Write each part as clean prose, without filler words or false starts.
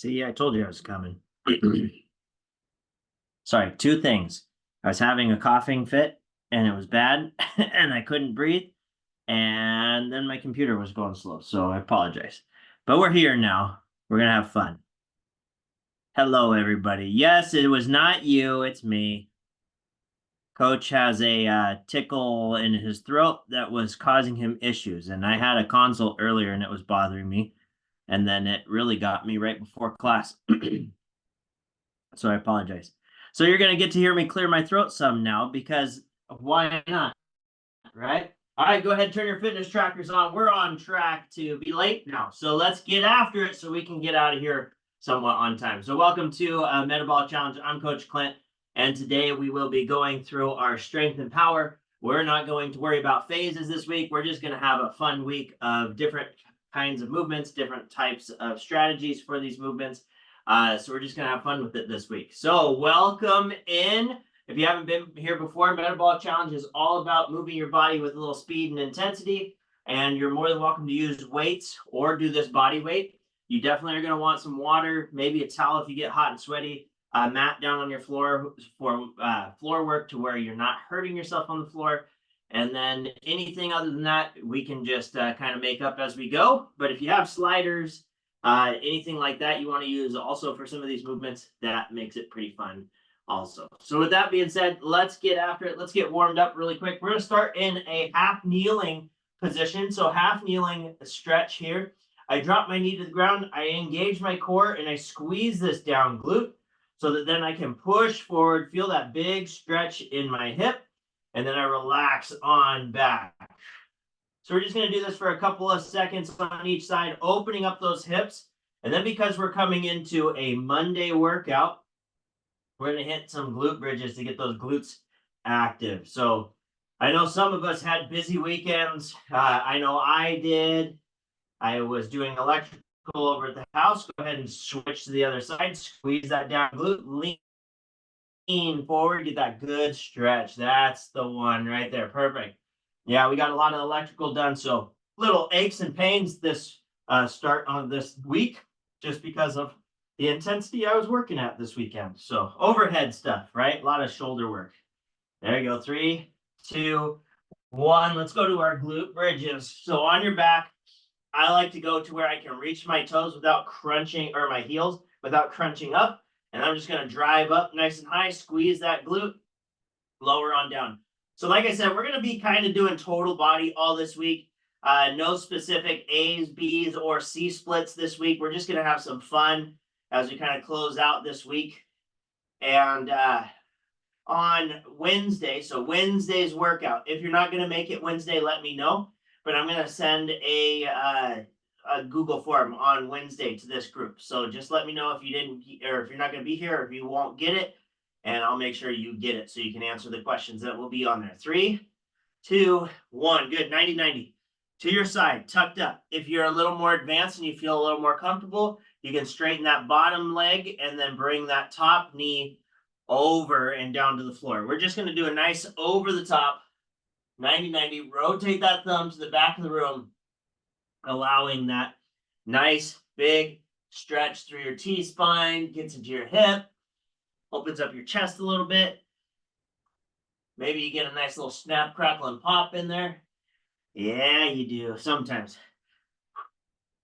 See, I told you I was coming. Sorry, two things. I was having a coughing fit and it was bad and I couldn't breathe. And then my computer was going slow. So I apologize. But we're here now. We're going to have fun. Hello, everybody. Yes, it was not you. It's me. Coach has a tickle in his throat that was causing him issues. And I had a consult earlier and it was bothering me. And then it really got me right before class. So I apologize. So you're going to get to hear me clear my throat some now because why not, right? All right, go ahead and turn your fitness trackers on. We're on track to be late now. So let's get after it so we can get out of here somewhat on time. So welcome to Metabolic Challenge. I'm Coach Clint, and today we will be going through our strength and power. We're not going to worry about phases this week. We're just going to have a fun week of different kinds of movements, different types of strategies for these movements. So we're just going to have fun with it this week. So welcome in. If you haven't been here before, Metabolic Challenge is all about moving your body with a little speed and intensity. And you're more than welcome to use weights or do this body weight. You definitely are going to want some water, maybe a towel if you get hot and sweaty, a mat down on your floor for floor work to where you're not hurting yourself on the floor. And then anything other than that, we can just kind of make up as we go. But if you have sliders, anything like that you want to use also for some of these movements, that makes it pretty fun also. So with that being said, let's get after it. Let's get warmed up really quick. We're going to start in a half kneeling position. So half kneeling stretch here. I drop my knee to the ground. I engage my core and I squeeze this down glute so that then I can push forward, feel that big stretch in my hip, and then I relax on back. So we're just going to do this for a couple of seconds on each side, opening up those hips. And then because we're coming into a Monday workout, we're going to hit some glute bridges to get those glutes active. So I know some of us had busy weekends. I know I did. I was doing electrical over at the house. Go ahead and switch to the other side. Squeeze that down glute. Lean forward. Get that good stretch. That's the one right there. Perfect. Yeah, we got a lot of electrical done. So little aches and pains this start on this week just because of the intensity I was working at this weekend. So overhead stuff, right? A lot of shoulder work. There you go. 3, 2, 1. Let's go to our glute bridges. So on your back, I like to go to where I can reach my toes without crunching, or my heels without crunching up. And I'm just going to drive up nice and high, squeeze that glute, lower on down. So like I said, we're going to be kind of doing total body all this week. No specific A's, B's, or C splits this week. We're just going to have some fun as we kind of close out this week. And on Wednesday, so Wednesday's workout, if you're not going to make it Wednesday, let me know. But I'm going to send a Google form on Wednesday to this group. So just let me know if you didn't, or if you're not going to be here, or if you won't get it. And I'll make sure you get it so you can answer the questions that will be on there. 3, 2, 1. Good. 90-90. To your side, tucked up. If you're a little more advanced and you feel a little more comfortable, you can straighten that bottom leg and then bring that top knee over and down to the floor. We're just going to do a nice over the top 90-90. Rotate that thumb to the back of the room, allowing that nice big stretch through your T-spine, gets into your hip, opens up your chest a little bit. Maybe you get a nice little snap, crackle, and pop in there. Yeah, you do sometimes.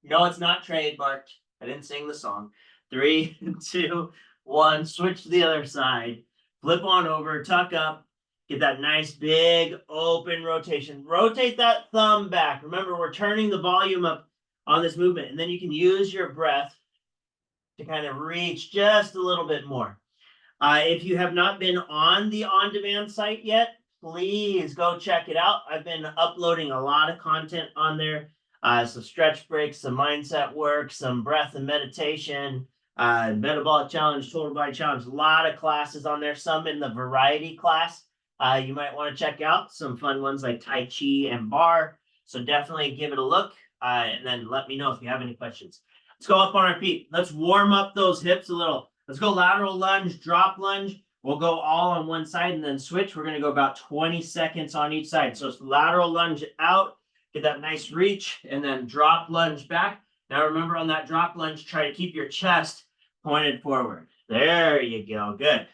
No, it's not trademarked. I didn't sing the song. 3, 2, 1. Switch to the other side. Flip on over, tuck up. Get that nice big open rotation. Rotate that thumb back. Remember, we're turning the volume up on this movement. And then you can use your breath to kind of reach just a little bit more. If you have not been on the on-demand site yet, please go check it out. I've been uploading a lot of content on there. Some stretch breaks, some mindset work, some breath and meditation, metabolic challenge, total body challenge, a lot of classes on there, some in the variety class. You might want to check out some fun ones like Tai Chi and Bar. So definitely give it a look and then let me know if you have any questions. Let's go up on our feet. Let's warm up those hips a little. Let's go lateral lunge, drop lunge. We'll go all on one side and then switch. We're going to go about 20 seconds on each side. So it's lateral lunge out, get that nice reach, and then drop lunge back. Now remember on that drop lunge, try to keep your chest pointed forward. There you go. Good.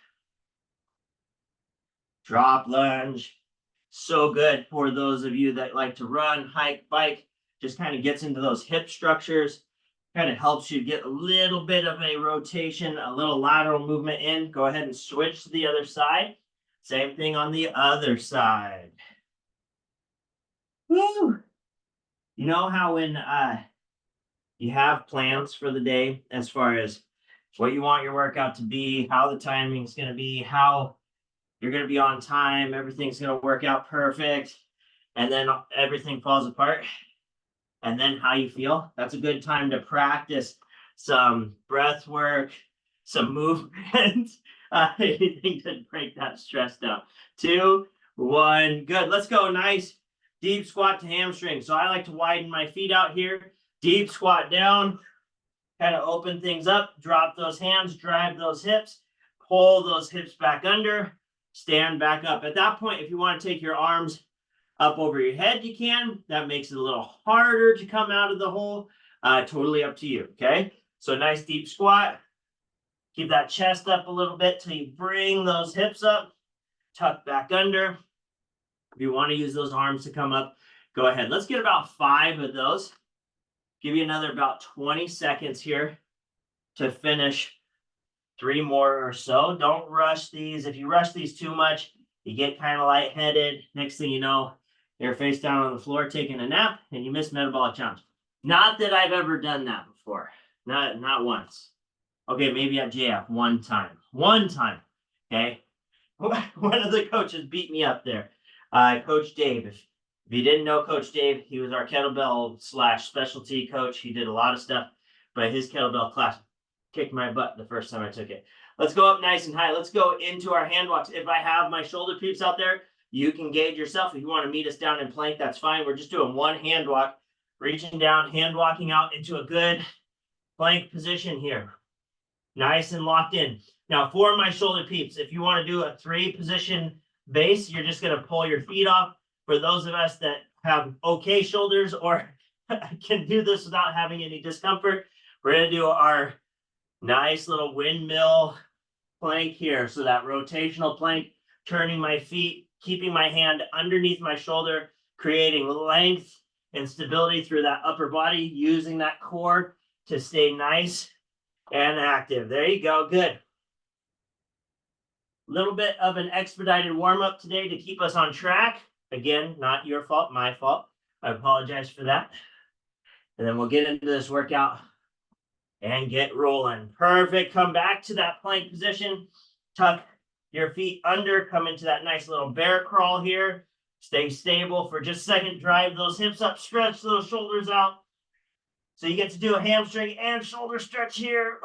Drop lunge. So good for those of you that like to run, hike, bike. Just kind of gets into those hip structures. Kind of helps you get a little bit of a rotation, a little lateral movement in. Go ahead and switch to the other side. Same thing on the other side. Woo! You know how when you have plans for the day as far as what you want your workout to be, how the timing is going to be, how you're going to be on time, everything's going to work out perfect, and then everything falls apart, and then how you feel. That's a good time to practice some breath work, some movement, anything to break that stress down. 2, 1, good. Let's go. Nice deep squat to hamstring. So I like to widen my feet out here. Deep squat down, kind of open things up, drop those hands, drive those hips, pull those hips back under, stand back up. At that point, if you want to take your arms up over your head, you can. That makes it a little harder to come out of the hole. Totally up to you, okay? So nice deep squat. Keep that chest up a little bit till you bring those hips up, tuck back under. If you want to use those arms to come up, go ahead. Let's get about 5 of those. Give you another about 20 seconds here to finish 3 more or so. Don't rush these. If you rush these too much, you get kind of lightheaded. Next thing you know, you're face down on the floor taking a nap and you miss metabolic challenge. Not that I've ever done that before. Not once. Okay, maybe at JF one time. Okay. One of the coaches beat me up there. Coach Dave. If you didn't know Coach Dave, he was our kettlebell / specialty coach. He did a lot of stuff, but his kettlebell class kicked my butt the first time I took it. Let's go up nice and high. Let's go into our hand walks. If I have my shoulder peeps out there, you can gauge yourself. If you want to meet us down in plank, that's fine. We're just doing one hand walk, reaching down, hand walking out into a good plank position here. Nice and locked in. Now for my shoulder peeps, if you want to do a 3 position base, you're just going to pull your feet off. For those of us that have okay shoulders or can do this without having any discomfort, we're going to do our nice little windmill plank here. So that rotational plank, turning my feet, keeping my hand underneath my shoulder, creating length and stability through that upper body, using that core to stay nice and active. There you go. Good. Little bit of an expedited warm-up today to keep us on track. Again, not your fault, my fault. I apologize for that. And then we'll get into this workout and get rolling. Perfect. Come back to that plank position. Tuck your feet under. Come into that nice little bear crawl here. Stay stable for just a second. Drive those hips up. Stretch those shoulders out. So you get to do a hamstring and shoulder stretch here.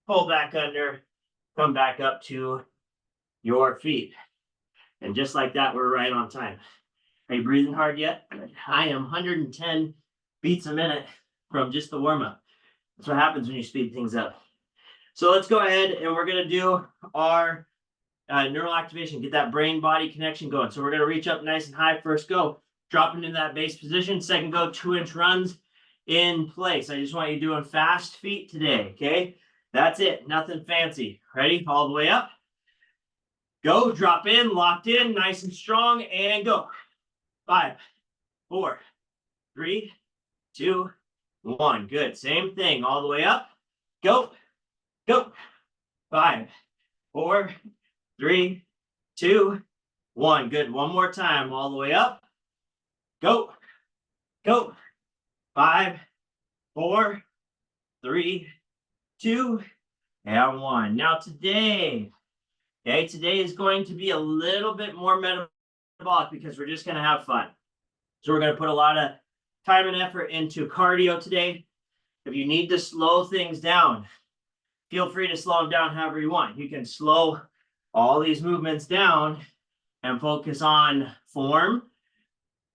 Pull back under. Come back up to your feet. And just like that, we're right on time. Are you breathing hard yet? I am 110 beats a minute from just the warm-up. That's what happens when you speed things up. So let's go ahead and we're going to do our neural activation, get that brain-body connection going. So we're going to reach up nice and high. First go, drop into that base position. Second go, 2-inch runs in place. I just want you doing fast feet today, okay? That's it. Nothing fancy. Ready? All the way up. Go, drop in, locked in, nice and strong, and go. 5, 4, 3, 2, 1. Good. Same thing. All the way up. Go. Go. 5, 4, 3, 2, 1. Good. One more time. All the way up. Go. Go. 5, 4, 3, 2, and 1. Now today is going to be a little bit more metabolic because we're just going to have fun. So we're going to put a lot of time and effort into cardio today. If you need to slow things down, feel free to slow them down however you want. You can slow all these movements down and focus on form.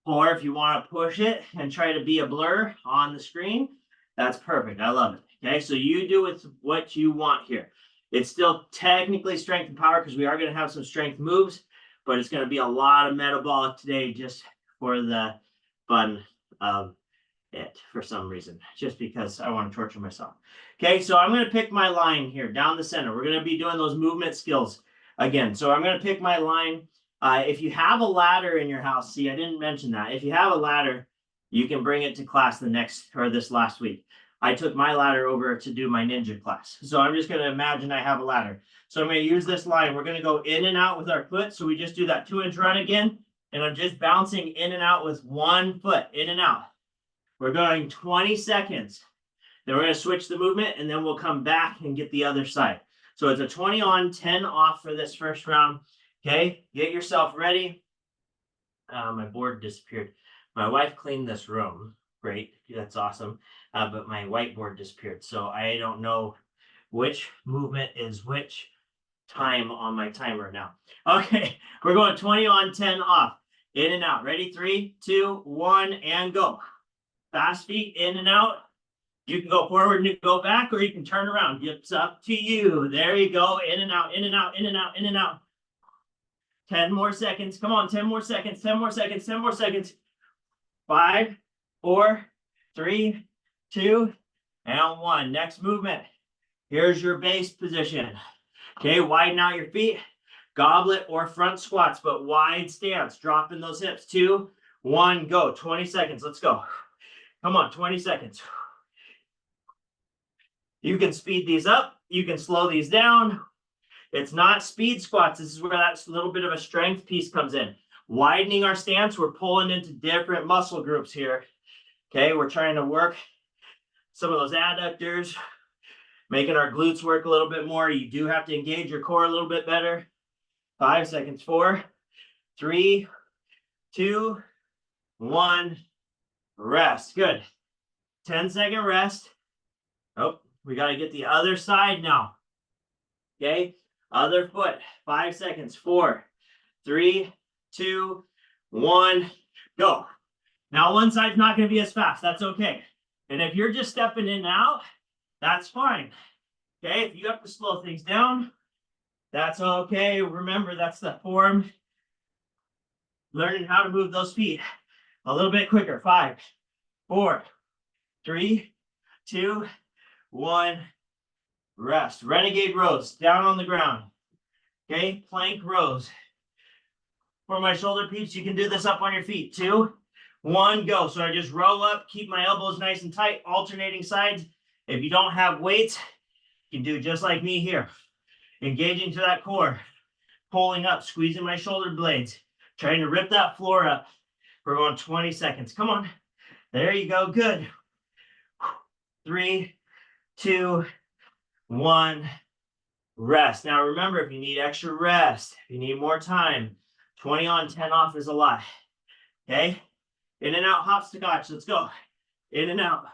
Or if you want to push it and try to be a blur on the screen, that's perfect. I love it. Okay, so you do with what you want here. It's still technically strength and power because we are going to have some strength moves, but it's going to be a lot of metabolic today just for the fun of it for some reason, just because I want to torture myself. Okay, so I'm going to pick my line here down the center. We're going to be doing those movement skills again. So I'm going to pick my line. If you have a ladder in your house, see, I didn't mention that. If you have a ladder, you can bring it to class this last week. I took my ladder over to do my ninja class. So I'm just going to imagine I have a ladder. So I'm going to use this line. We're going to go in and out with our foot. So we just do that 2-inch run again. And I'm just bouncing in and out with one foot, in and out. We're going 20 seconds. Then we're going to switch the movement, and then we'll come back and get the other side. So it's a 20 on, 10 off for this first round. Okay, get yourself ready. My board disappeared. My wife cleaned this room. Great, that's awesome. But my whiteboard disappeared. So I don't know which movement is which time on my timer now. Okay, we're going 20 on, 10 off. In and out. Ready? 3, 2, 1, and go. Fast feet in and out. You can go forward and go back, or you can turn around. It's up to you. There you go. In and out, in and out, in and out, in and out. 10 more seconds. Come on, 10 more seconds, 10 more seconds, 10 more seconds. 5, 4, 3, 2, and 1. Next movement. Here's your base position. Okay, widen out your feet. Goblet or front squats, but wide stance. Dropping those hips. 2, 1, go. 20 seconds. Let's go. Come on, 20 seconds. You can speed these up. You can slow these down. It's not speed squats. This is where that little bit of a strength piece comes in. Widening our stance. We're pulling into different muscle groups here. Okay, we're trying to work some of those adductors, making our glutes work a little bit more. You do have to engage your core a little bit better. 5 seconds. 4, 3, 2, 1. Rest. Good. 10-second rest. Oh, we got to get the other side now. Okay. Other foot. 5 seconds. 4, 3, 2, 1. Go. Now one side's not going to be as fast. That's okay. And if you're just stepping in and out, that's fine. Okay. If you have to slow things down, that's okay. Remember, that's the form. Learning how to move those feet a little bit quicker. 5, 4, 3, 2, 1. Rest. Renegade rows down on the ground. Okay. Plank rows. For my shoulder peeps, you can do this up on your feet. 2, 1, go. So I just roll up, keep my elbows nice and tight, alternating sides. If you don't have weights, you can do just like me here. Engaging to that core, pulling up, squeezing my shoulder blades, trying to rip that floor up. We're going 20 seconds. Come on. There you go. Good. 3, 2, 1. Rest. Now remember, if you need extra rest, if you need more time, 20 on, 10 off is a lot. Okay? In and out hopscotch. Let's go. In and out.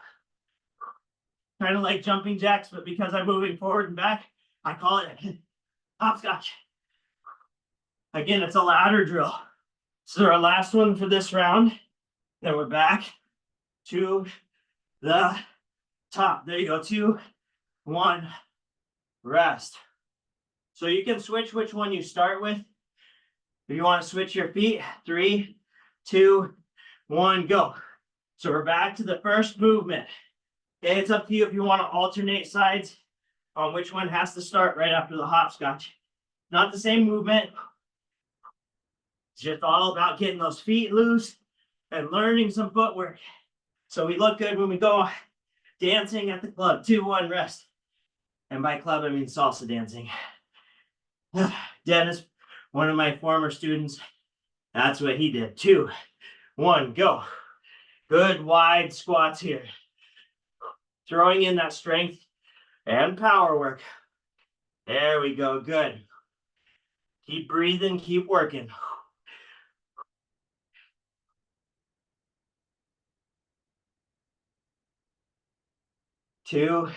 Kind of like jumping jacks, but because I'm moving forward and back, I call it hopscotch. Again, it's a ladder drill. So our last one for this round. Then we're back to the top. There you go. 2, 1. Rest. So you can switch which one you start with. If you want to switch your feet, 3, 2, 1, go. So we're back to the first movement. Okay, it's up to you if you want to alternate sides on which one has to start right after the hopscotch. Not the same movement. It's just all about getting those feet loose and learning some footwork. So we look good when we go dancing at the club. 2, 1, rest. And by club, I mean salsa dancing. Dennis, one of my former students, that's what he did. 2, 1, go. Good wide squats here. Throwing in that strength and power work. There we go. Good. Keep breathing. Keep working. 2,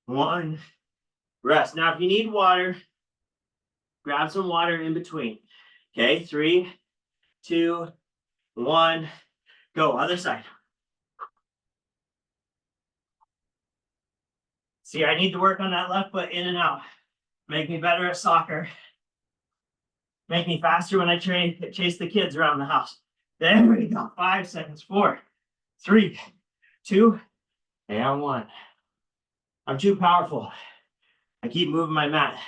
1. Rest. Now, if you need water, grab some water in between. Okay. 3, 2, 1. Go. Other side. See, I need to work on that left foot in and out. Make me better at soccer. Make me faster when I chase the kids around the house. There we go. 5 seconds. 4, 3, 2, and 1. I'm too powerful. I keep moving my mat.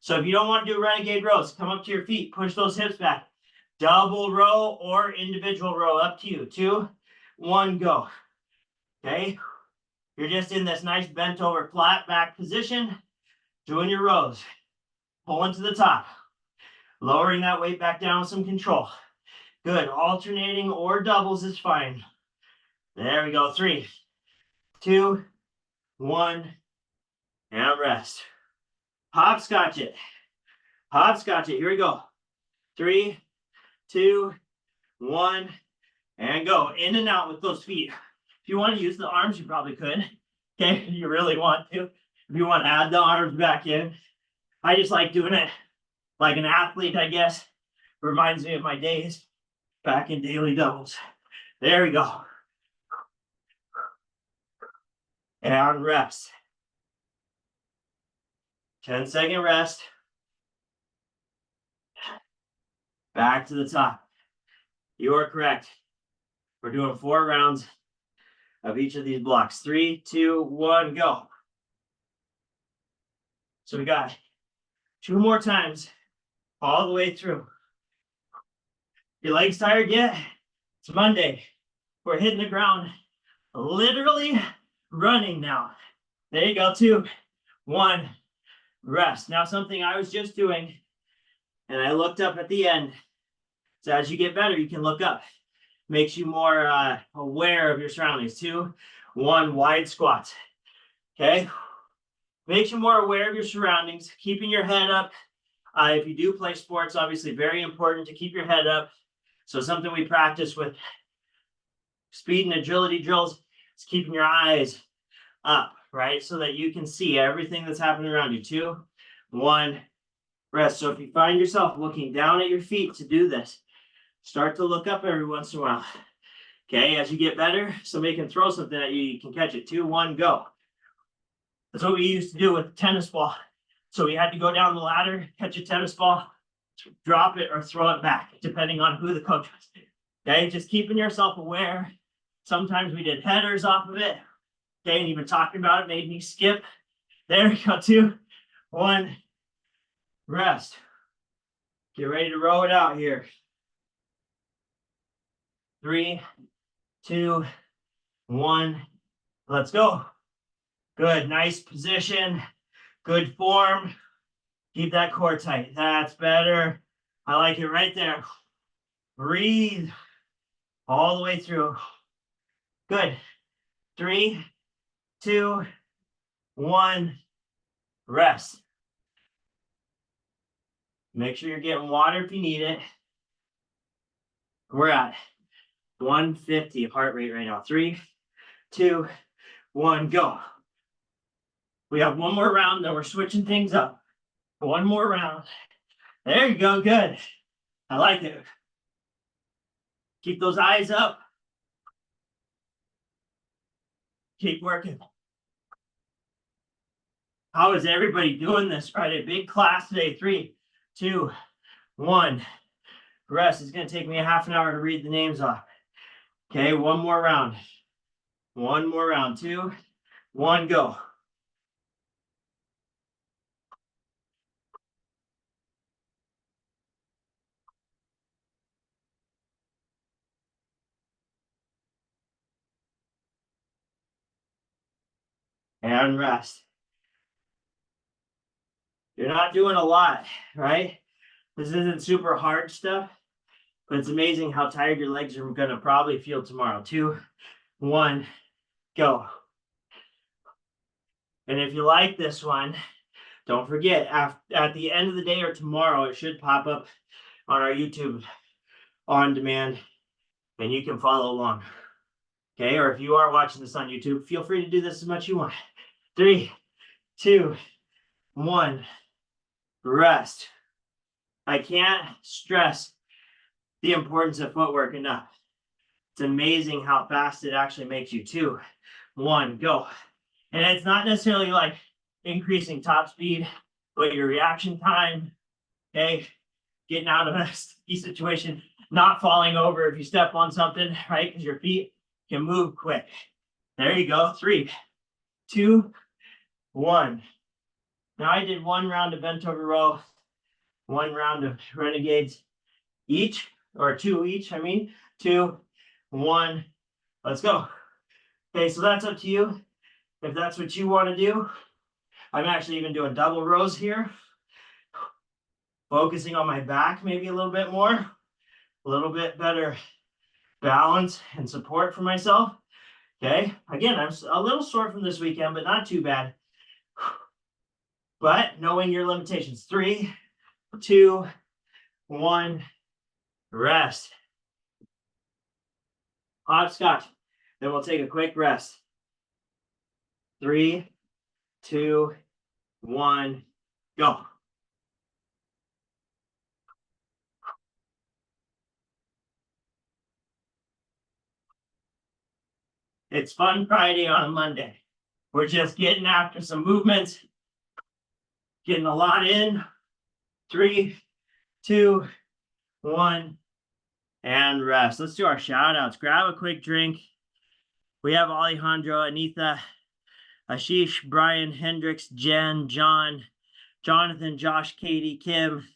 So if you don't want to do renegade rows, come up to your feet, push those hips back. Double row or individual row, up to you. 2, 1, go. Okay? You're just in this nice bent over flat back position, doing your rows. Pulling to the top. Lowering that weight back down with some control. Good. Alternating or doubles is fine. There we go. 3, 2, 1, and rest. Hopscotch it. Hopscotch it. Here we go. 3, 2, 1, and go. In and out with those feet. If you want to use the arms, you probably could. Okay, if you really want to. If you want to add the arms back in. I just like doing it like an athlete, I guess. Reminds me of my days back in daily doubles. There we go. And rest. 10-second rest. Back to the top. You are correct. We're doing 4 rounds of each of these blocks. 3, 2, 1, go. So we got 2 more times all the way through. Your legs tired yet? It's Monday. We're hitting the ground, literally running now. There you go. 2, 1, rest. Now something I was just doing, and I looked up at the end. So as you get better, you can look up. Makes you more aware of your surroundings. 2, 1, wide squats. Okay? Makes you more aware of your surroundings, keeping your head up. If you do play sports, obviously very important to keep your head up. So something we practice with speed and agility drills is keeping your eyes up, right? So that you can see everything that's happening around you. 2, 1, rest. So if you find yourself looking down at your feet to do this, start to look up every once in a while. Okay, as you get better, somebody can throw something at you, you can catch it. 2, 1, go. That's what we used to do with the tennis ball. So we had to go down the ladder, catch a tennis ball, drop it or throw it back, depending on who the coach was. Okay, just keeping yourself aware. Sometimes we did headers off of it. Okay, and even talking about it made me skip. There we go. 2, 1, rest. Get ready to row it out here. 3, 2, 1, let's go. Good, nice position, good form. Keep that core tight. That's better. I like it right there. Breathe all the way through. Good. 3, 2, 1, rest. Make sure you're getting water if you need it. We're at 150 heart rate right now. 3, 2, 1, go. We have 1 more round, then we're switching things up. 1 more round. There you go. Good. I like it. Keep those eyes up. Keep working. How is everybody doing this Friday? Big class today. 3, 2, 1. Rest. It's going to take me a half an hour to read the names off. Okay, 1 more round. 1 more round. 2, 1, go. And rest. You're not doing a lot, right? This isn't super hard stuff, but it's amazing how tired your legs are going to probably feel tomorrow. 2, 1, go. And if you like this one, don't forget, at the end of the day or tomorrow, it should pop up on our YouTube on demand, and you can follow along. Okay, or if you are watching this on YouTube, feel free to do this as much as you want. 3, 2, 1, rest. I can't stress the importance of footwork enough. It's amazing how fast it actually makes you. 2, 1, go. And it's not necessarily like increasing top speed, but your reaction time, okay, getting out of a sticky situation, not falling over if you step on something, right? Because your feet can move quick. There you go. 3, 2, 1. Now I did 1 round of bent over row, 1 round of renegades each, or 2 each, I mean. 2, 1. Let's go. Okay, so that's up to you. If that's what you want to do, I'm actually even doing double rows here. Focusing on my back maybe a little bit more. A little bit better balance and support for myself. Okay, again, I'm a little sore from this weekend, but not too bad. But knowing your limitations. 3, 2, 1, rest. Hopscotch. Then we'll take a quick rest. 3, 2, 1, go. It's Fun Friday on a Monday. We're just getting after some movements, getting a lot in. 3, 2, 1, and rest. Let's do our shout outs. Grab a quick drink. We have Alejandro, Anitha, Ashish, Brian, Hendricks, Jen, John, Jonathan, Josh, Katie, Kim,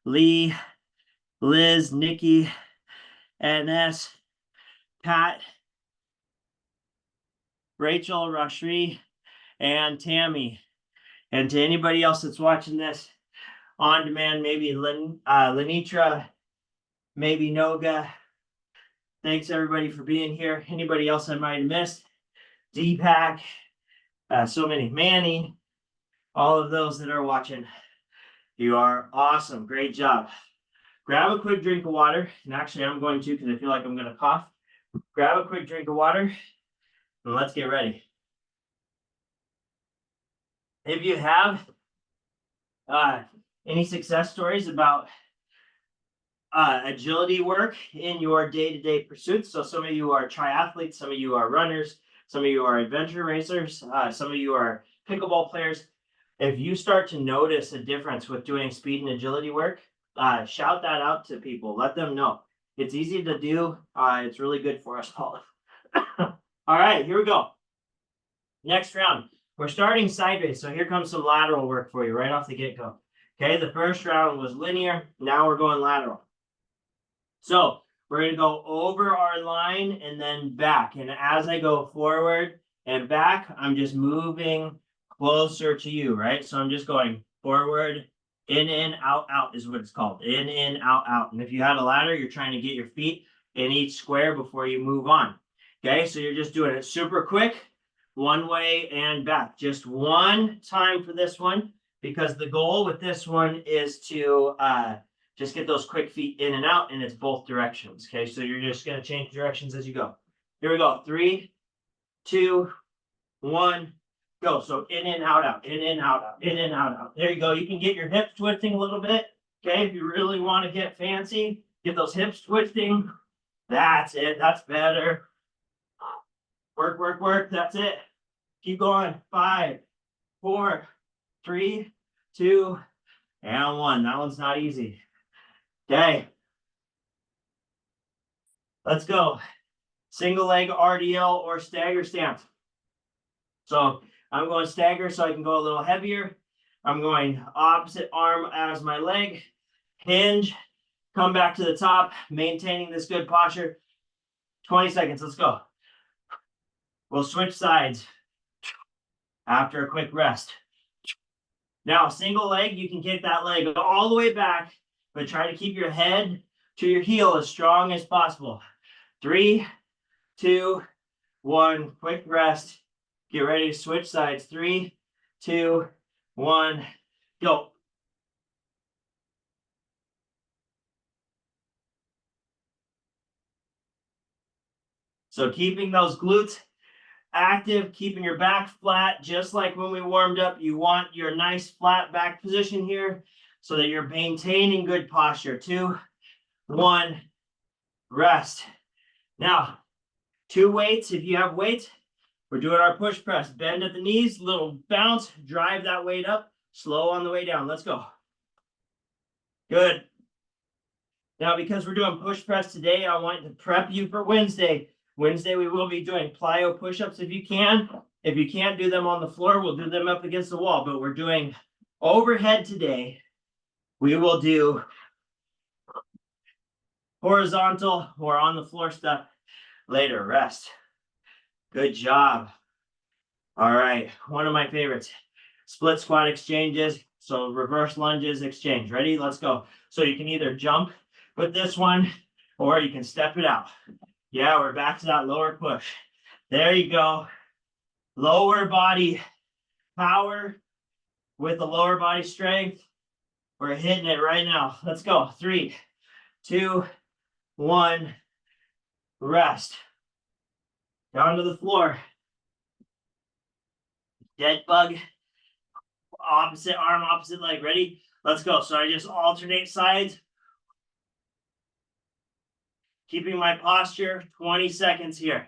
Lee, Liz, Nikki, NS, Pat, Rachel, Rashri, and Tammy. And to anybody else that's watching this on demand, maybe Lenitra, maybe Noga. Thanks everybody for being here. Anybody else I might have missed? Deepak, so many. Manny, all of those that are watching. You are awesome. Great job. Grab a quick drink of water. And actually, I'm going to because I feel like I'm going to cough. Grab a quick drink of water and let's get ready. If you have any success stories about agility work in your day-to-day pursuits, so some of you are triathletes, some of you are runners, some of you are adventure racers, some of you are pickleball players. If you start to notice a difference with doing speed and agility work, shout that out to people. Let them know. It's easy to do. It's really good for us all. All right, here we go. Next round. We're starting sideways, so here comes some lateral work for you right off the get-go. Okay, the first round was linear. Now we're going lateral. So we're going to go over our line and then back. And as I go forward and back, I'm just moving closer to you, right? So I'm just going forward, in, out is what it's called. In, out. And if you had a ladder, you're trying to get your feet in each square before you move on. Okay, so you're just doing it super quick, one way and back. Just one time for this one, because the goal with this one is to just get those quick feet in and out, and it's both directions. Okay, so you're just going to change directions as you go. Here we go. 3, 2, 1, go. So in and out, in and out, in and out. There you go. You can get your hips twisting a little bit. Okay, if you really want to get fancy, get those hips twisting. That's it. That's better. Work. That's it. Keep going. 5, 4, 3, 2, and 1. That one's not easy. Okay. Let's go. Single leg RDL or stagger stance. So I'm going stagger so I can go a little heavier. I'm going opposite arm as my leg. Hinge. Come back to the top, maintaining this good posture. 20 seconds. Let's go. We'll switch sides after a quick rest. Now, single leg, you can kick that leg all the way back, but try to keep your head to your heel as strong as possible. 3, 2, 1, quick rest. Get ready to switch sides. 3, 2, 1, go. So keeping those glutes active, keeping your back flat, just like when we warmed up. You want your nice flat back position here so that you're maintaining good posture. 2, 1, rest. Now, 2 weights. If you have weights, we're doing our push press. Bend at the knees, little bounce, drive that weight up, slow on the way down. Let's go. Good. Now, because we're doing push press today, I want to prep you for Wednesday. Wednesday, we will be doing plyo push-ups if you can. If you can't do them on the floor, we'll do them up against the wall, but we're doing overhead today. We will do horizontal or on the floor stuff later. Rest. Good job. All right, one of my favorites, split squat exchanges. So reverse lunges, exchange. Ready? Let's go. So you can either jump with this one or you can step it out. Yeah, we're back to that lower push. There you go. Lower body power with the lower body strength. We're hitting it right now. Let's go. 3, 2, 1. Rest. Down to the floor. Dead bug. Opposite arm, opposite leg. Ready? Let's go. So I just alternate sides. Keeping my posture. 20 seconds here.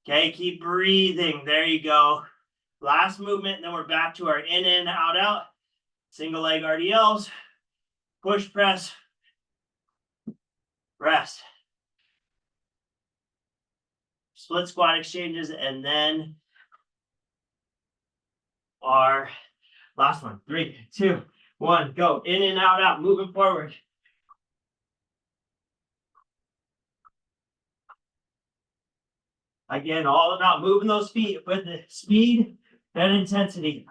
Okay, keep breathing. There you go. Last movement, then we're back to our in, out, out. Single leg RDLs. Push, press. Rest. Split squat exchanges, and then our last one. 3, 2, 1, go. In and out, out. Moving forward. Again, all about moving those feet with the speed and intensity.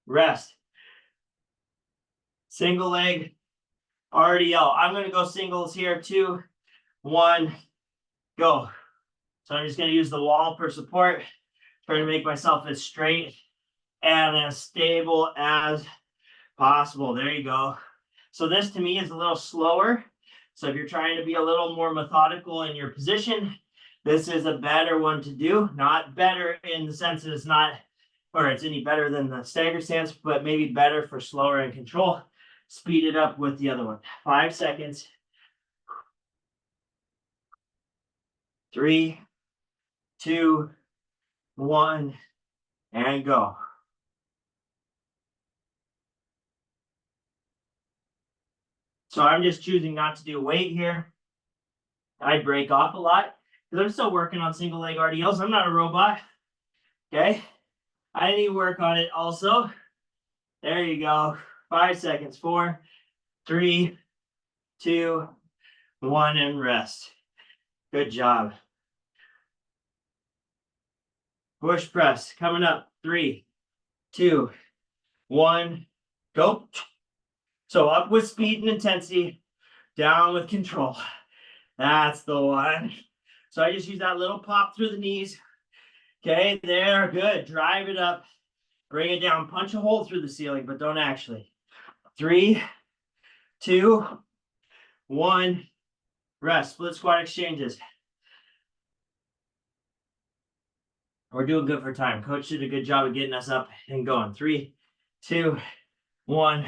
Rest. Single leg RDL. I'm going to go singles here. 2, 1, go. So I'm just going to use the wall for support. Trying to make myself as straight and as stable as possible. There you go. So this to me is a little slower. So if you're trying to be a little more methodical in your position, this is a better one to do. Not better in the sense that it's not, or it's any better than the stagger stance, but maybe better for slower and control. Speed it up with the other one. 5 seconds. 3, 2, 1, and go. So I'm just choosing not to do weight here. I break off a lot because I'm still working on single leg RDLs. I'm not a robot. Okay. I need to work on it also. There you go. 5 seconds. 4, 3, 2, 1, and rest. Good job. Push press coming up. 3, 2, 1, go. So up with speed and intensity, down with control. That's the one. So I just use that little pop through the knees. Okay, there, good. Drive it up. Bring it down. Punch a hole through the ceiling, but don't actually. 3, 2, 1. Rest. Split squat exchanges. We're doing good for time. Coach did a good job of getting us up and going. 3, 2, 1.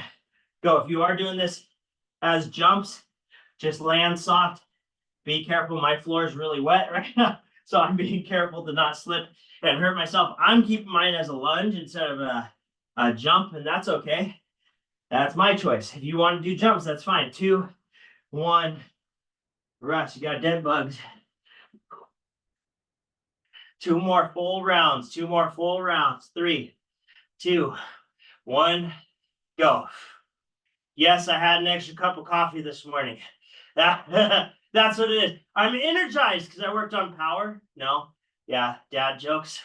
Go. If you are doing this as jumps, just land soft. Be careful. My floor is really wet right now, so I'm being careful to not slip and hurt myself. I'm keeping mine as a lunge instead of a jump, and that's okay. That's my choice. If you want to do jumps, that's fine. 2, 1, rest. You got dead bugs. 2 more full rounds. 2 more full rounds. 3, 2, 1, go. Yes, I had an extra cup of coffee this morning. That's what it is. I'm energized because I worked on power. No, yeah, dad jokes.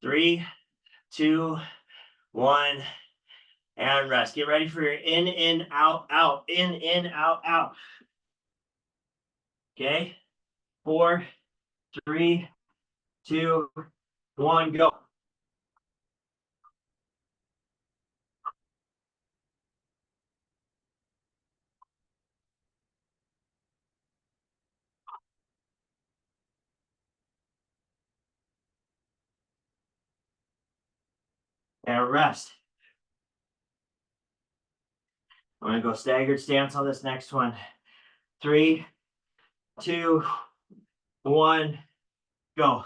3, 2, 1, and rest. Get ready for your in, out, out. In, out, out. Okay. 4, 3, 2, 1, go. And rest. I'm going to go staggered stance on this next one. 3, 2, 1, go.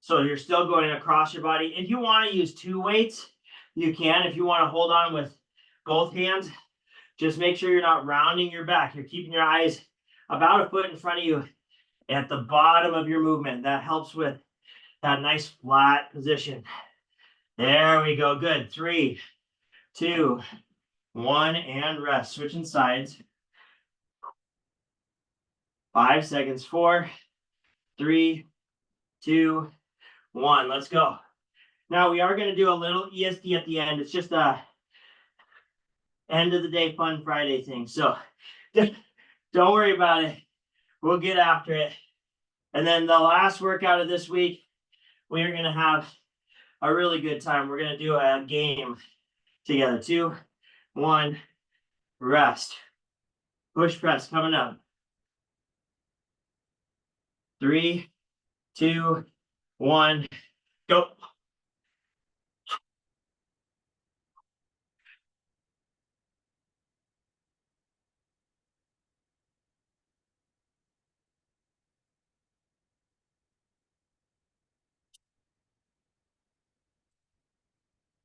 So you're still going across your body. If you want to use 2 weights, you can. If you want to hold on with both hands, just make sure you're not rounding your back. You're keeping your eyes about a foot in front of you at the bottom of your movement. That helps with that nice flat position. There we go. Good. 3, 2, 1, and rest. Switching sides. 5 seconds. 4, 3, 2, 1. Let's go. Now we are going to do a little ESD at the end. It's just a end of the day fun Friday thing. So don't worry about it. We'll get after it. And then the last workout of this week, we are going to have a really good time. We're going to do a game together. 2, 1, rest. Push press coming up. 3, 2, 1, go.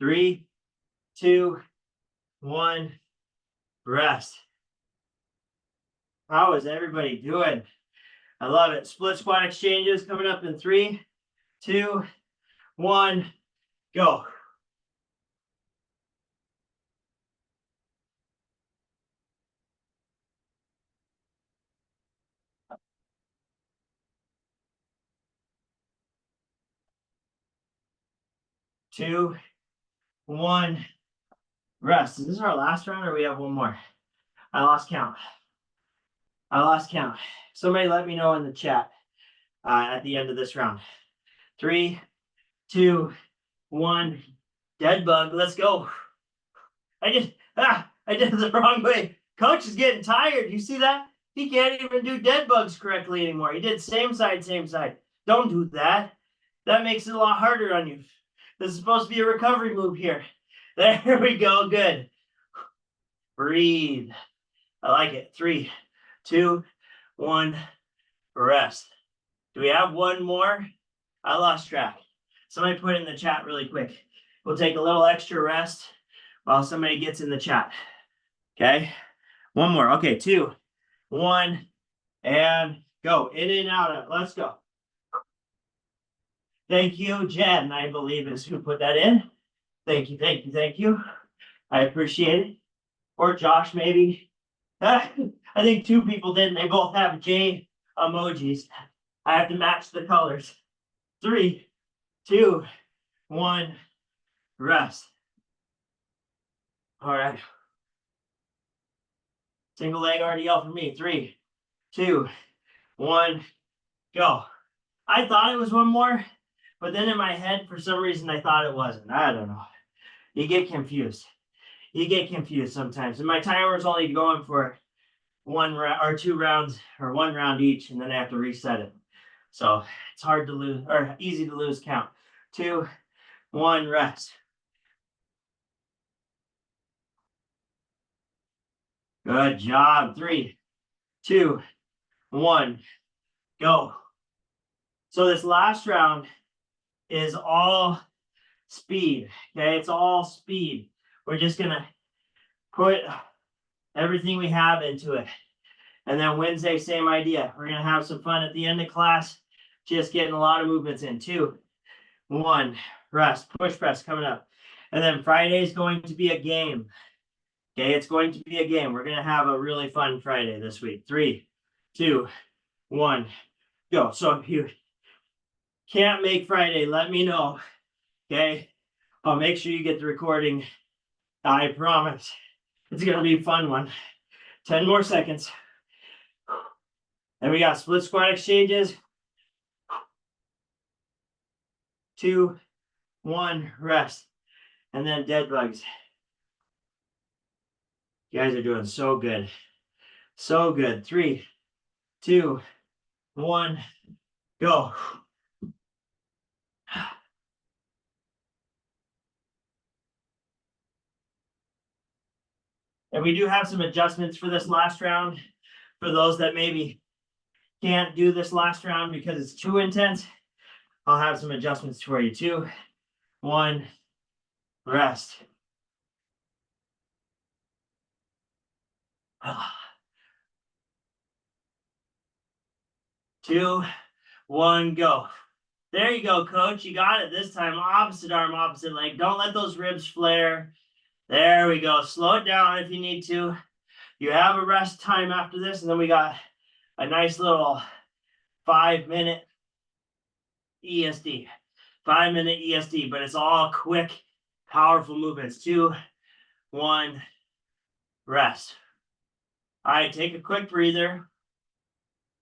3, 2, 1, rest. How is everybody doing? I love it. Split squat exchanges coming up in 3, 2, 1, go. Two, 1, rest. Is this our last round or we have one more? I lost count. Somebody let me know in the chat at the end of this round. 3, 2, 1, dead bug. Let's go. I did it the wrong way. Coach is getting tired. You see that? He can't even do dead bugs correctly anymore. He did same side, same side. Don't do that. That makes it a lot harder on you. This is supposed to be a recovery move here. There we go. Good. Breathe. I like it. 3, 2, 1, rest. Do we have one more? I lost track. Somebody put it in the chat really quick. We'll take a little extra rest while somebody gets in the chat. Okay. One more. Okay. 2, 1, and go. In and out. Let's go. Thank you, Jen, I believe is who put that in. Thank you, thank you, thank you. I appreciate it. Or Josh, maybe. I think 2 people did, and they both have J emojis. I have to match the colors. 3, 2, 1, rest. All right. Single leg RDL for me. 3, 2, 1, go. I thought it was one more, but then in my head, for some reason, I thought it wasn't. I don't know. You get confused. You get confused sometimes. And my timer is only going for 1 or 2 rounds or 1 round each, and then I have to reset it. So it's hard to lose or easy to lose count. 2, 1, rest. Good job. 3, 2, 1, go. So this last round is all speed. Okay, it's all speed. We're just gonna put everything we have into it. And then Wednesday, same idea. We're gonna have some fun at the end of class, just getting a lot of movements in. 2, 1, rest. Push press coming up. And then Friday is going to be a game. Okay, it's going to be a game. We're gonna have a really fun Friday this week. 3, 2, 1, go. So if you can't make Friday, let me know. Okay, I'll make sure you get the recording. I promise. It's gonna be a fun one. 10 more seconds. And we got split squat exchanges. 2, 1, rest. And then dead bugs. You guys are doing so good. So good. 3, 2, 1, go. And we do have some adjustments for this last round. For those that maybe can't do this last round because it's too intense, I'll have some adjustments for you. 2, 1, rest. 2, 1, go. There you go, coach. You got it this time. Opposite arm, opposite leg. Don't let those ribs flare. There we go. Slow it down if you need to. You have a rest time after this, and then we got a nice little 5-minute ESD. 5-minute ESD, but it's all quick, powerful movements. 2, 1, rest. All right, take a quick breather.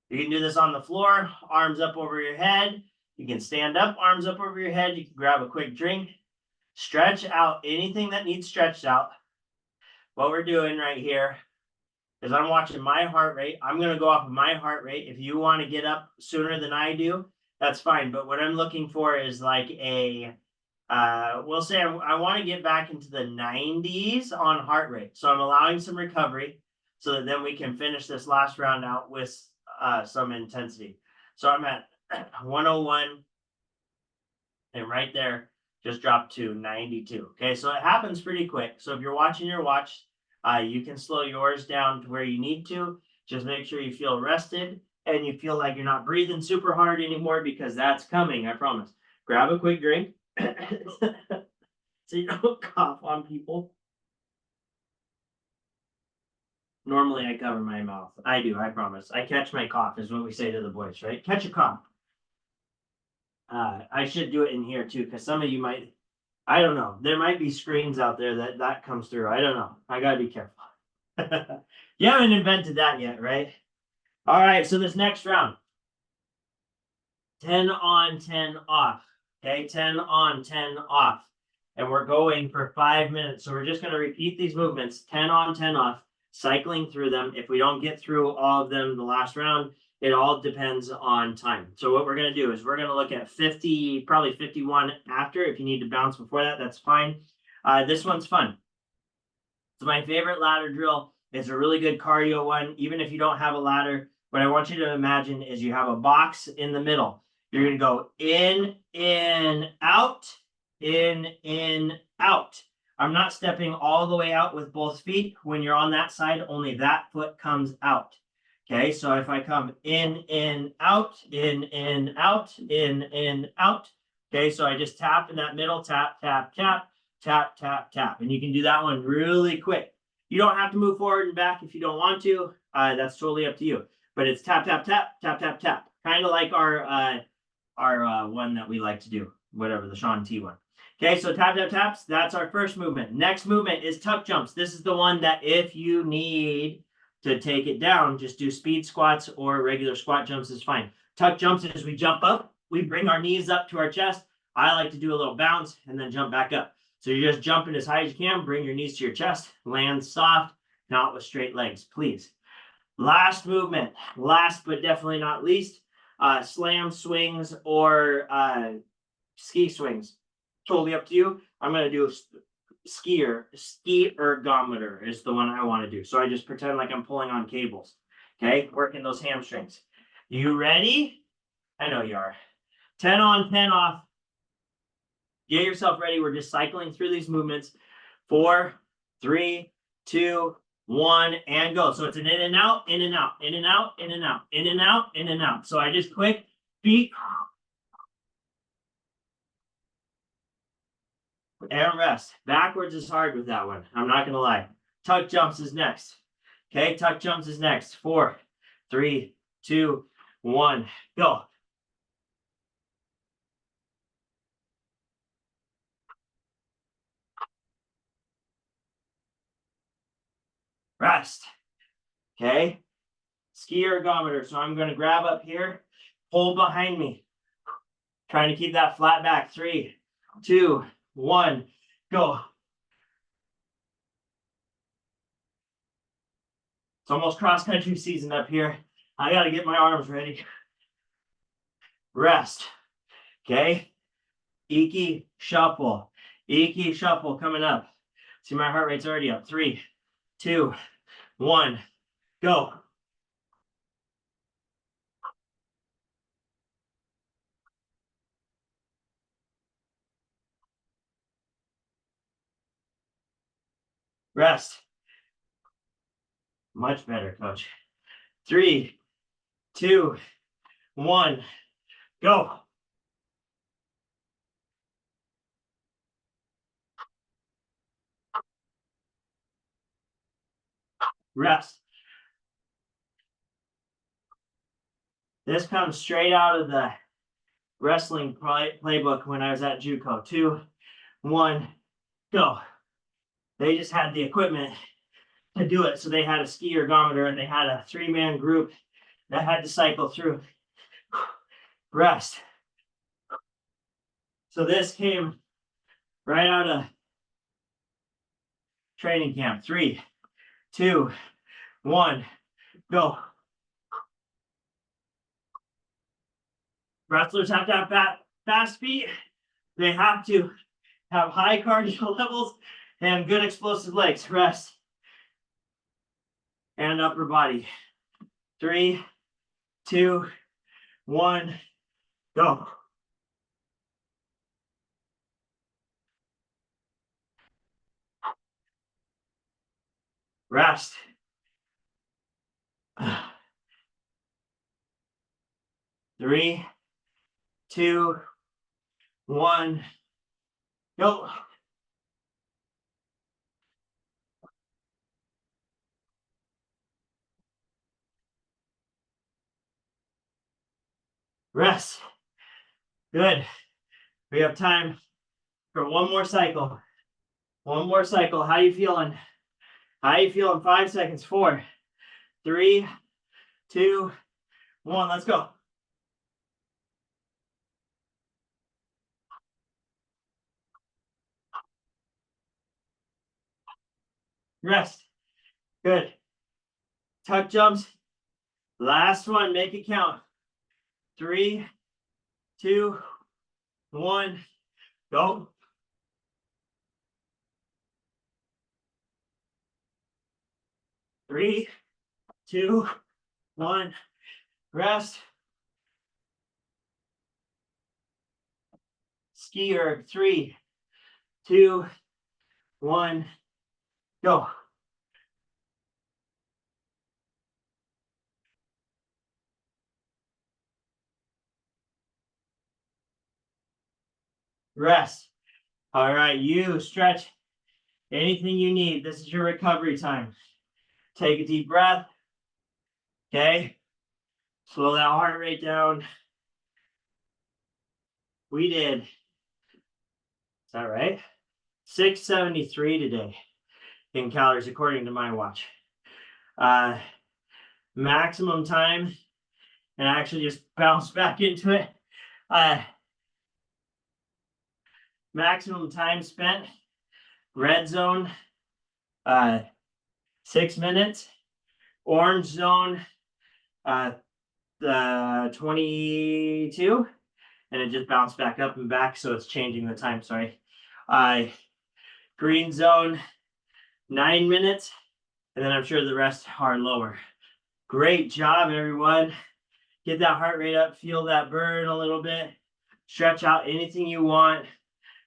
You can do this on the floor, arms up over your head. You can stand up, arms up over your head. You can grab a quick drink. Stretch out anything that needs stretched out. What we're doing right here is I'm watching my heart rate. I'm going to go off of my heart rate. If you want to get up sooner than I do, that's fine. But what I'm looking for is like a, we'll say I want to get back into the 90s on heart rate. So I'm allowing some recovery so that then we can finish this last round out with some intensity. So I'm at 101, and right there just dropped to 92. Okay, so it happens pretty quick. So if you're watching your watch, you can slow yours down to where you need to. Just make sure you feel rested and you feel like you're not breathing super hard anymore, because that's coming, I promise. Grab a quick drink so you don't cough on people. Normally I cover my mouth. I do, I promise. I catch my cough is what we say to the boys, right? Catch a cough. I should do it in here too, because some of you might, I don't know. There might be screens out there that comes through. I don't know. I got to be careful. You haven't invented that yet, right? All right, so this next round, 10 on, 10 off. Okay, 10 on, 10 off. And we're going for 5 minutes. So we're just going to repeat these movements, 10 on, 10 off, cycling through them. If we don't get through all of them the last round, it all depends on time. So what we're going to do is we're going to look at 50, probably 51 after. If you need to bounce before that, that's fine. This one's fun. It's my favorite ladder drill. It's a really good cardio one. Even if you don't have a ladder, what I want you to imagine is you have a box in the middle. You're going to go in, out, in, out. I'm not stepping all the way out with both feet. When you're on that side, only that foot comes out. Okay, so if I come in, out, out, out. Okay, so I just tap in that middle, tap, tap, tap, tap, tap, tap. And you can do that one really quick. You don't have to move forward and back if you don't want to. That's totally up to you. But it's tap, tap, tap, tap, tap, tap. Kind of like our one that we like to do, whatever, the Shaun T one. Okay, so tap, tap, taps. That's our first movement. Next movement is tuck jumps. This is the one that if you need to take it down, just do speed squats or regular squat jumps is fine. Tuck jumps is we jump up, we bring our knees up to our chest. I like to do a little bounce and then jump back up. So you're just jumping as high as you can, bring your knees to your chest, land soft, not with straight legs, please. Last movement, last but definitely not least, slam swings or ski swings. Totally up to you. I'm going to do ski ergometer is the one I want to do. So I just pretend like I'm pulling on cables. Okay, working those hamstrings. You ready? I know you are. 10 on, 10 off. Get yourself ready. We're just cycling through these movements. 4, 3, 2, 1, and go. So it's an in and out, in and out, in and out, in and out, in and out, in and out. So I just quick feet and rest. Backwards is hard with that one. I'm not going to lie. Tuck jumps is next. Okay, tuck jumps is next. 4, 3, 2, 1, go. Rest. Okay, ski ergometer. So I'm going to grab up here, hold behind me. Trying to keep that flat back. 3, 2, 1, go. It's almost cross-country season up here. I got to get my arms ready. Rest. Okay. Iki shuffle. Iki shuffle coming up. See, my heart rate's already up. 3, 2, 1, go. Rest. Much better, coach. 3, 2, 1, go. Rest. This comes straight out of the wrestling playbook when I was at JUCO. 2, 1, go. They just had the equipment to do it. So they had a ski ergometer and they had a 3-man group that had to cycle through. Rest. So this came right out of training camp. 3, 2, 1, go. Wrestlers have to have fast feet. They have to have high cardio levels and good explosive legs. Rest. And upper body. 3, 2, 1, go. Rest. 3, 2, 1, go. Rest. Good. We have time for one more cycle. One more cycle. How you feeling? How you feeling? 5 seconds. 4, 3, 2, 1. Let's go. Rest. Good. Tuck jumps. Last one. Make it count. 3, 2, 1. Go. 3, 2, 1. Rest. Ski erg. 3, 2, 1. Go. Rest. All right, you stretch anything you need. This is your recovery time. Take a deep breath. Okay. Slow that heart rate down. We did, is that right? 673 today in calories according to my watch. Maximum time, and I actually just bounced back into it. Maximum time spent, red zone, 6 minutes, orange zone, 22, and it just bounced back up and back, so it's changing the time, sorry. Green zone, 9 minutes, and then I'm sure the rest are lower. Great job, everyone. Get that heart rate up, feel that burn a little bit, stretch out anything you want,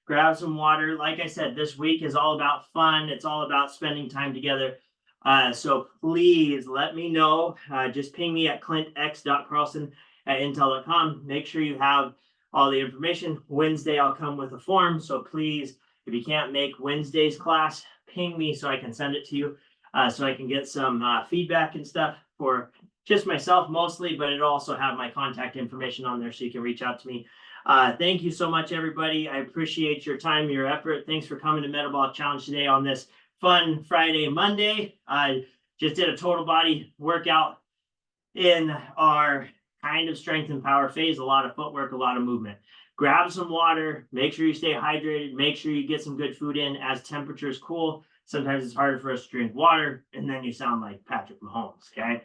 grab some water. Like I said, this week is all about fun. It's all about spending time together. So please let me know. Just ping me at clintx.carlson@intel.com. Make sure you have all the information. Wednesday, I'll come with a form. So please, if you can't make Wednesday's class, ping me so I can send it to you, so I can get some feedback and stuff for just myself mostly, but it'll also have my contact information on there so you can reach out to me. Thank you so much, everybody. I appreciate your time, your effort. Thanks for coming to Metabolic Challenge today on this fun Friday, Monday. I just did a total body workout in our kind of strength and power phase, a lot of footwork, a lot of movement. Grab some water, make sure you stay hydrated, make sure you get some good food in as temperatures cool. Sometimes it's harder for us to drink water, and then you sound like Patrick Mahomes, okay?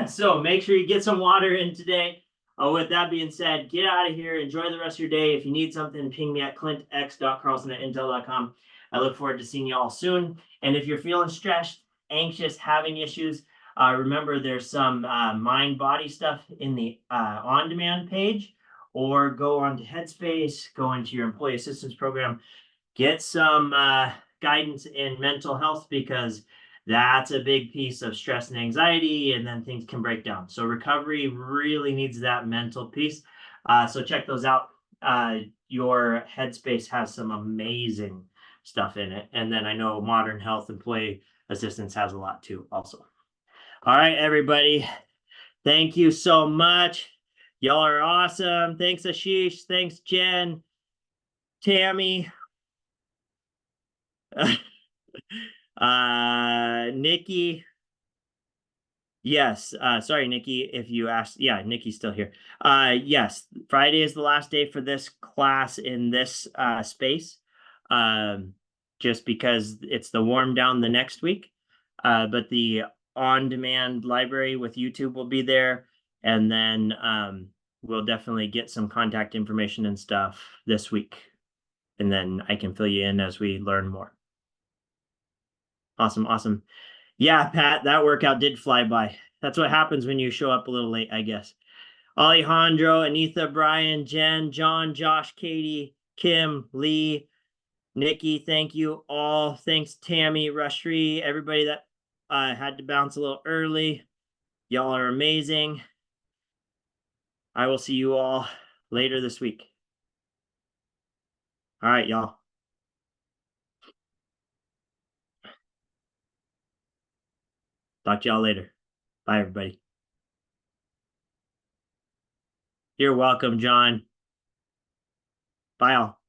So make sure you get some water in today. With that being said, get out of here. Enjoy the rest of your day. If you need something, ping me at clintx.carlson@intel.com. I look forward to seeing you all soon. And if you're feeling stressed, anxious, having issues, remember there's some mind-body stuff in the on-demand page, or go on to Headspace, go into your employee assistance program, get some guidance in mental health because that's a big piece of stress and anxiety, and then things can break down. So recovery really needs that mental piece. So check those out. Your Headspace has some amazing stuff in it. And then I know Modern Health Employee Assistance has a lot too, also. All right, everybody. Thank you so much. Y'all are awesome. Thanks, Ashish. Thanks, Jen. Tammy. Nikki. Yes. Sorry, Nikki, if you asked. Yeah, Nikki's still here. Yes, Friday is the last day for this class in this space. Just because it's the warm down the next week. But the on-demand library with YouTube will be there. And then we'll definitely get some contact information and stuff this week. And then I can fill you in as we learn more. Awesome, awesome. Yeah, Pat, that workout did fly by. That's what happens when you show up a little late, I guess. Alejandro, Anitha, Brian, Jen, John, Josh, Katie, Kim, Lee, Nikki, thank you all. Thanks, Tammy, Rashri, everybody that had to bounce a little early. Y'all are amazing. I will see you all later this week. All right, y'all. Talk to y'all later. Bye, everybody. You're welcome, John. Bye, all.